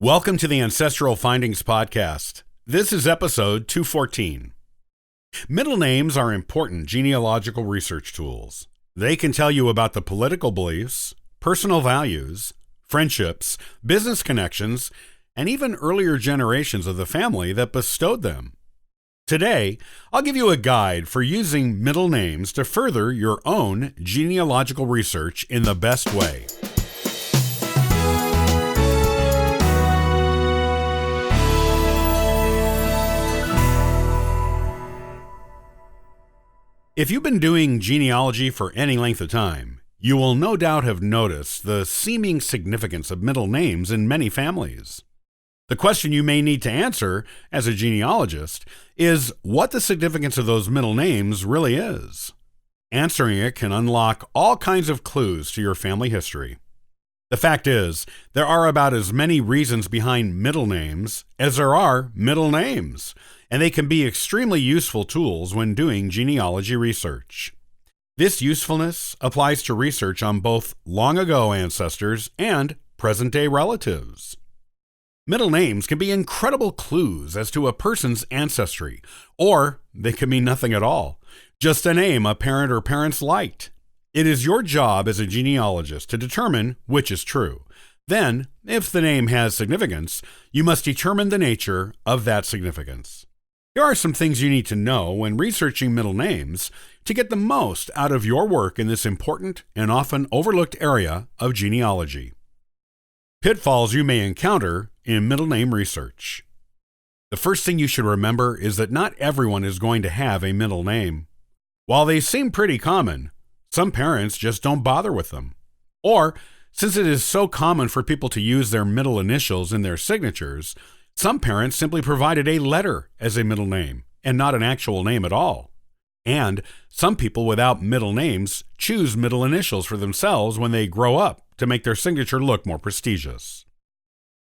Welcome to the Ancestral Findings Podcast. This is episode 214. Middle names are important genealogical research tools. They can tell you about the political beliefs, personal values, friendships, business connections, and even earlier generations of the family that bestowed them. Today, I'll give you a guide for using middle names to further your own genealogical research in the best way. If you've been doing genealogy for any length of time, you will no doubt have noticed the seeming significance of middle names in many families. The question you may need to answer as a genealogist is what the significance of those middle names really is. Answering it can unlock all kinds of clues to your family history. The fact is, there are about as many reasons behind middle names as there are middle names, and they can be extremely useful tools when doing genealogy research. This usefulness applies to research on both long-ago ancestors and present-day relatives. Middle names can be incredible clues as to a person's ancestry, or they can mean nothing at all, just a name a parent or parents liked. It is your job as a genealogist to determine which is true. Then, if the name has significance, you must determine the nature of that significance. Here are some things you need to know when researching middle names to get the most out of your work in this important and often overlooked area of genealogy. Pitfalls you may encounter in middle name research. The first thing you should remember is that not everyone is going to have a middle name. While they seem pretty common, some parents just don't bother with them. Or, since it is so common for people to use their middle initials in their signatures, some parents simply provided a letter as a middle name and not an actual name at all. And some people without middle names choose middle initials for themselves when they grow up to make their signature look more prestigious.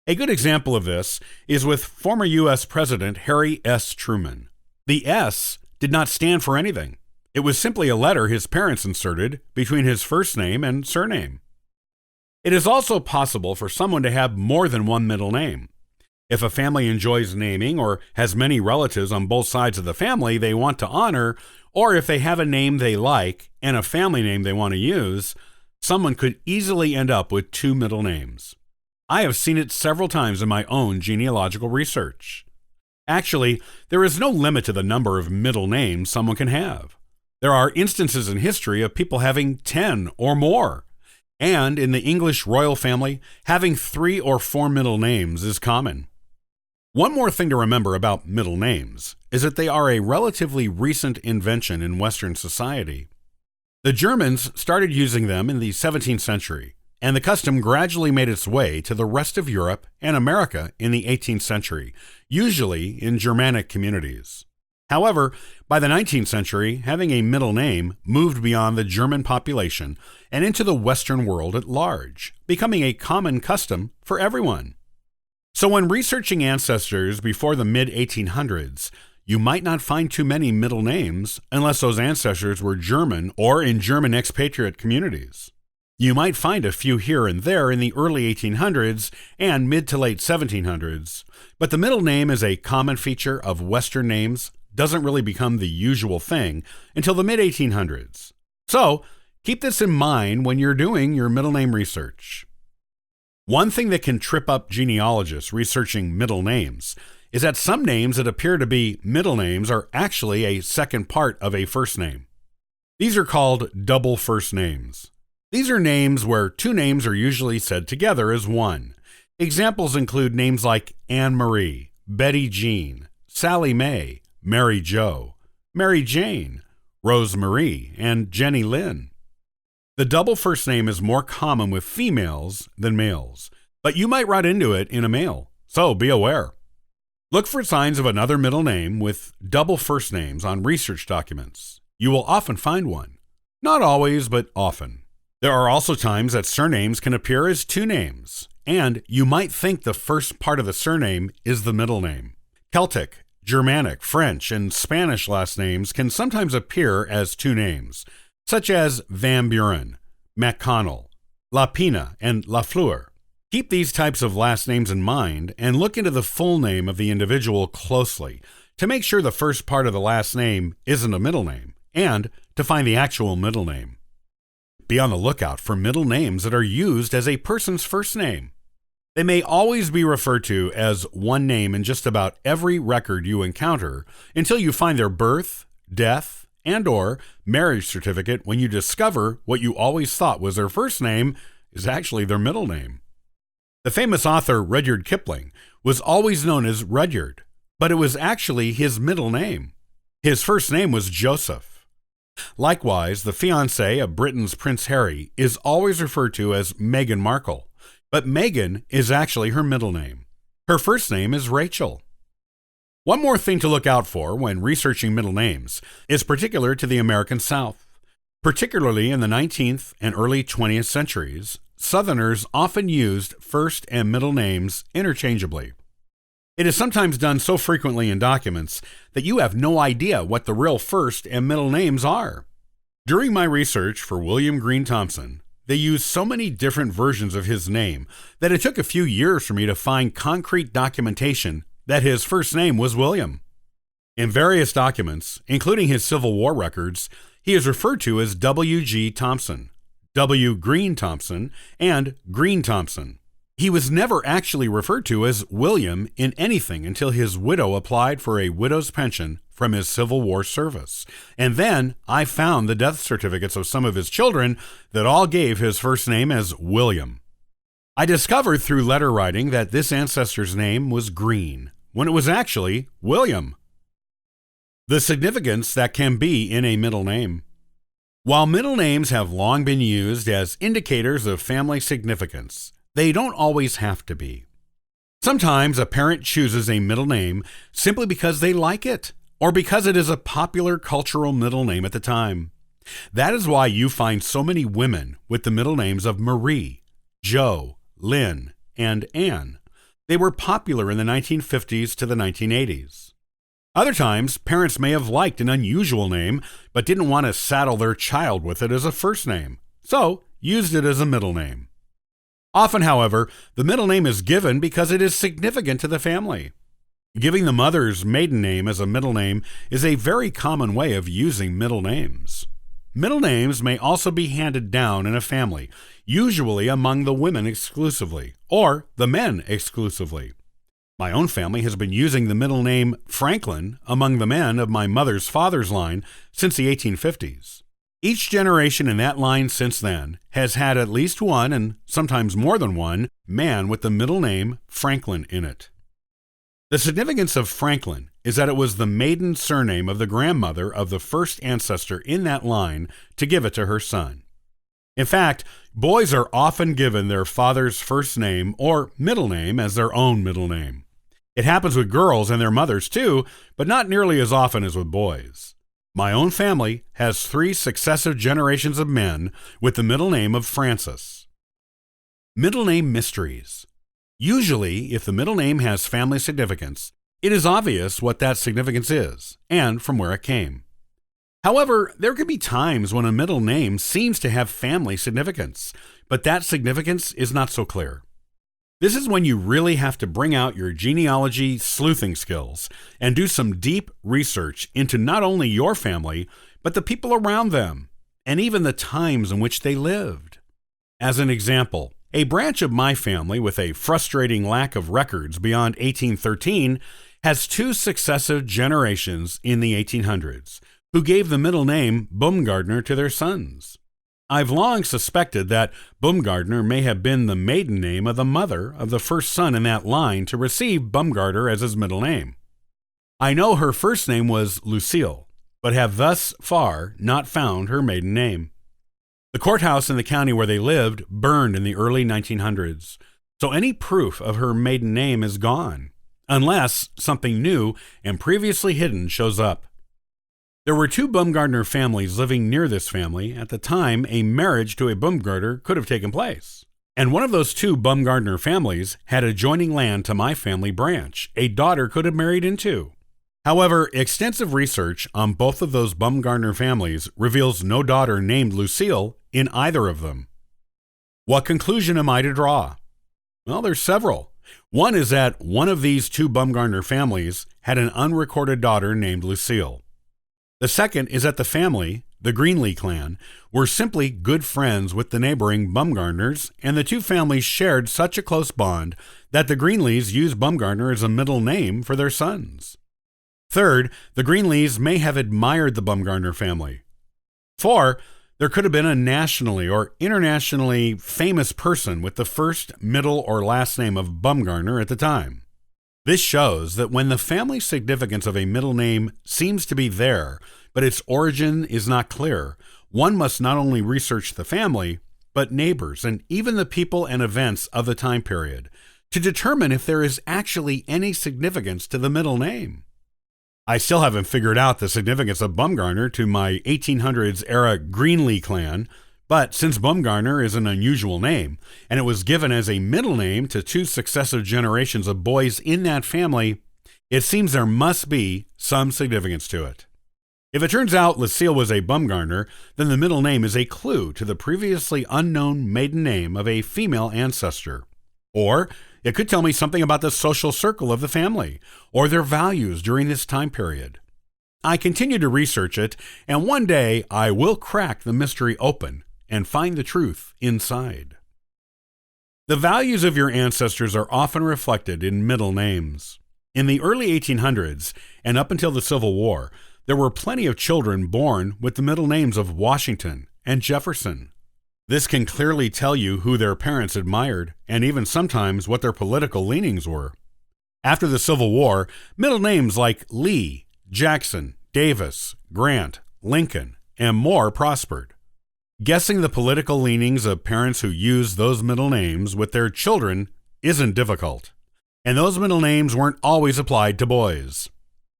A good example of this is with former U.S. President Harry S. Truman. The S did not stand for anything. It was simply a letter his parents inserted between his first name and surname. It is also possible for someone to have more than one middle name. If a family enjoys naming or has many relatives on both sides of the family they want to honor, or if they have a name they like and a family name they want to use, someone could easily end up with two middle names. I have seen it several times in my own genealogical research. Actually, there is no limit to the number of middle names someone can have. There are instances in history of people having 10 or more. And in the English royal family, having 3 or 4 middle names is common. One more thing to remember about middle names is that they are a relatively recent invention in Western society. The Germans started using them in the 17th century, and the custom gradually made its way to the rest of Europe and America in the 18th century, usually in Germanic communities. However, by the 19th century, having a middle name moved beyond the German population and into the Western world at large, becoming a common custom for everyone. So when researching ancestors before the mid-1800s, you might not find too many middle names unless those ancestors were German or in German expatriate communities. You might find a few here and there in the early 1800s and mid to late 1700s, but the middle name is a common feature of Western names doesn't really become the usual thing until the mid-1800s. So, keep this in mind when you're doing your middle name research. One thing that can trip up genealogists researching middle names is that some names that appear to be middle names are actually a second part of a first name. These are called double first names. These are names where two names are usually said together as one. Examples include names like Anne Marie, Betty Jean, Sally Mae, Mary Jo, Mary Jane, Rose Marie, and Jenny Lynn. The double first name is more common with females than males, but you might run into it in a male, so be aware. Look for signs of another middle name with double first names on research documents. You will often find one. Not always, but often. There are also times that surnames can appear as two names, and you might think the first part of the surname is the middle name. Celtic, Germanic, French, and Spanish last names can sometimes appear as two names, such as Van Buren, McConnell, La Pina, and La Fleur. Keep these types of last names in mind and look into the full name of the individual closely to make sure the first part of the last name isn't a middle name, and to find the actual middle name. Be on the lookout for middle names that are used as a person's first name. They may always be referred to as one name in just about every record you encounter until you find their birth, death, and/or marriage certificate when you discover what you always thought was their first name is actually their middle name. The famous author Rudyard Kipling was always known as Rudyard, but it was actually his middle name. His first name was Joseph. Likewise, the fiancée of Britain's Prince Harry is always referred to as Meghan Markle, but Meghan is actually her middle name. Her first name is Rachel. One more thing to look out for when researching middle names is particular to the American South. Particularly in the 19th and early 20th centuries, Southerners often used first and middle names interchangeably. It is sometimes done so frequently in documents that you have no idea what the real first and middle names are. During my research for William Green Thompson, they used so many different versions of his name that it took a few years for me to find concrete documentation that his first name was William. In various documents, including his Civil War records, he is referred to as W.G. Thompson, W. Green Thompson, and Green Thompson. He was never actually referred to as William in anything until his widow applied for a widow's pension from his Civil War service. And then I found the death certificates of some of his children that all gave his first name as William. I discovered through letter writing that this ancestor's name was Green, when it was actually William. The significance that can be in a middle name. While middle names have long been used as indicators of family significance, they don't always have to be. Sometimes a parent chooses a middle name simply because they like it, or because it is a popular cultural middle name at the time. That is why you find so many women with the middle names of Marie, Jo, Lynn, and Anne. They were popular in the 1950s to the 1980s. Other times, parents may have liked an unusual name, but didn't want to saddle their child with it as a first name, so used it as a middle name. Often, however, the middle name is given because it is significant to the family. Giving the mother's maiden name as a middle name is a very common way of using middle names. Middle names may also be handed down in a family, usually among the women exclusively, or the men exclusively. My own family has been using the middle name Franklin among the men of my mother's father's line since the 1850s. Each generation in that line since then has had at least one, and sometimes more than one, man with the middle name Franklin in it. The significance of Franklin is that it was the maiden surname of the grandmother of the first ancestor in that line to give it to her son. In fact, boys are often given their father's first name or middle name as their own middle name. It happens with girls and their mothers too, but not nearly as often as with boys. My own family has 3 successive generations of men with the middle name of Francis. Middle name mysteries. Usually, if the middle name has family significance, it is obvious what that significance is and from where it came. However, there can be times when a middle name seems to have family significance, but that significance is not so clear. This is when you really have to bring out your genealogy sleuthing skills and do some deep research into not only your family, but the people around them, and even the times in which they lived. As an example, a branch of my family with a frustrating lack of records beyond 1813 has 2 successive generations in the 1800s who gave the middle name Baumgartner to their sons. I've long suspected that Baumgartner may have been the maiden name of the mother of the first son in that line to receive Baumgartner as his middle name. I know her first name was Lucille, but have thus far not found her maiden name. The courthouse in the county where they lived burned in the early 1900s, so any proof of her maiden name is gone, unless something new and previously hidden shows up. There were 2 Baumgartner families living near this family at the time a marriage to a Baumgartner could have taken place. And one of those 2 Baumgartner families had adjoining land to my family branch a daughter could have married into. However, extensive research on both of those Baumgartner families reveals no daughter named Lucille in either of them. What conclusion am I to draw? Well, there's several. One is that one of these two Bumgarner families had an unrecorded daughter named Lucille. The second is that the family, the Greenlee clan, were simply good friends with the neighboring Bumgarners, and the two families shared such a close bond that the Greenlees used Bumgarner as a middle name for their sons. Third, the Greenlees may have admired the Bumgarner family. 4, there could have been a nationally or internationally famous person with the first, middle, or last name of Bumgarner at the time. This shows that when the family significance of a middle name seems to be there, but its origin is not clear, one must not only research the family, but neighbors and even the people and events of the time period to determine if there is actually any significance to the middle name. I still haven't figured out the significance of Bumgarner to my 1800s era Greenlee clan, but since Bumgarner is an unusual name, and it was given as a middle name to two successive generations of boys in that family, it seems there must be some significance to it. If it turns out Lucille was a Bumgarner, then the middle name is a clue to the previously unknown maiden name of a female ancestor. Or it could tell me something about the social circle of the family, or their values during this time period. I continue to research it, and one day I will crack the mystery open and find the truth inside. The values of your ancestors are often reflected in middle names. In the early 1800s, and up until the Civil War, there were plenty of children born with the middle names of Washington and Jefferson. This can clearly tell you who their parents admired, and even sometimes what their political leanings were. After the Civil War, middle names like Lee, Jackson, Davis, Grant, Lincoln, and more prospered. Guessing the political leanings of parents who used those middle names with their children isn't difficult, and those middle names weren't always applied to boys.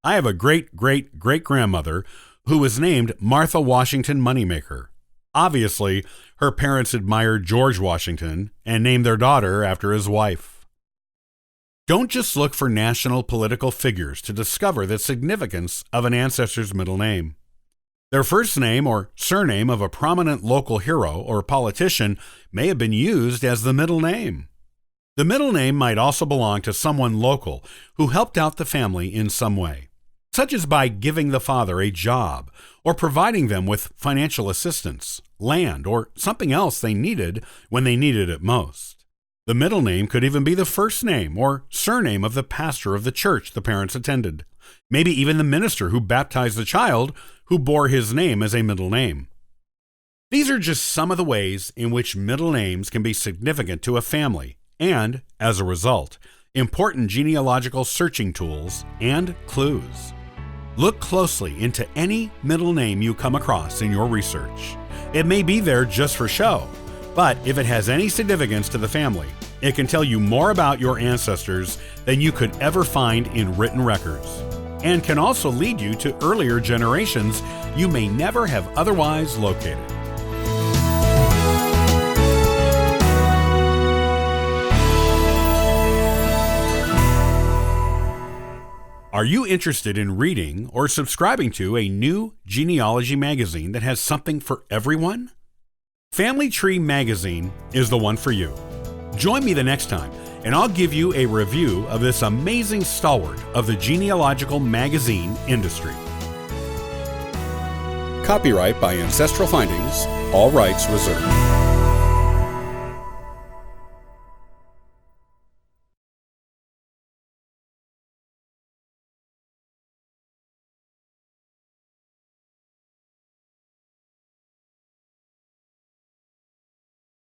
I have a great-great-great-grandmother who was named Martha Washington Moneymaker. Obviously, her parents admired George Washington and named their daughter after his wife. Don't just look for national political figures to discover the significance of an ancestor's middle name. Their first name or surname of a prominent local hero or politician may have been used as the middle name. The middle name might also belong to someone local who helped out the family in some way, such as by giving the father a job or providing them with financial assistance, land, or something else they needed when they needed it most. The middle name could even be the first name or surname of the pastor of the church the parents attended, maybe even the minister who baptized the child who bore his name as a middle name. These are just some of the ways in which middle names can be significant to a family and, as a result, important genealogical searching tools and clues. Look closely into any middle name you come across in your research. It may be there just for show, but if it has any significance to the family, it can tell you more about your ancestors than you could ever find in written records, and can also lead you to earlier generations you may never have otherwise located. Are you interested in reading or subscribing to a new genealogy magazine that has something for everyone? Family Tree Magazine is the one for you. Join me the next time, and I'll give you a review of this amazing stalwart of the genealogical magazine industry. Copyright by Ancestral Findings, all rights reserved.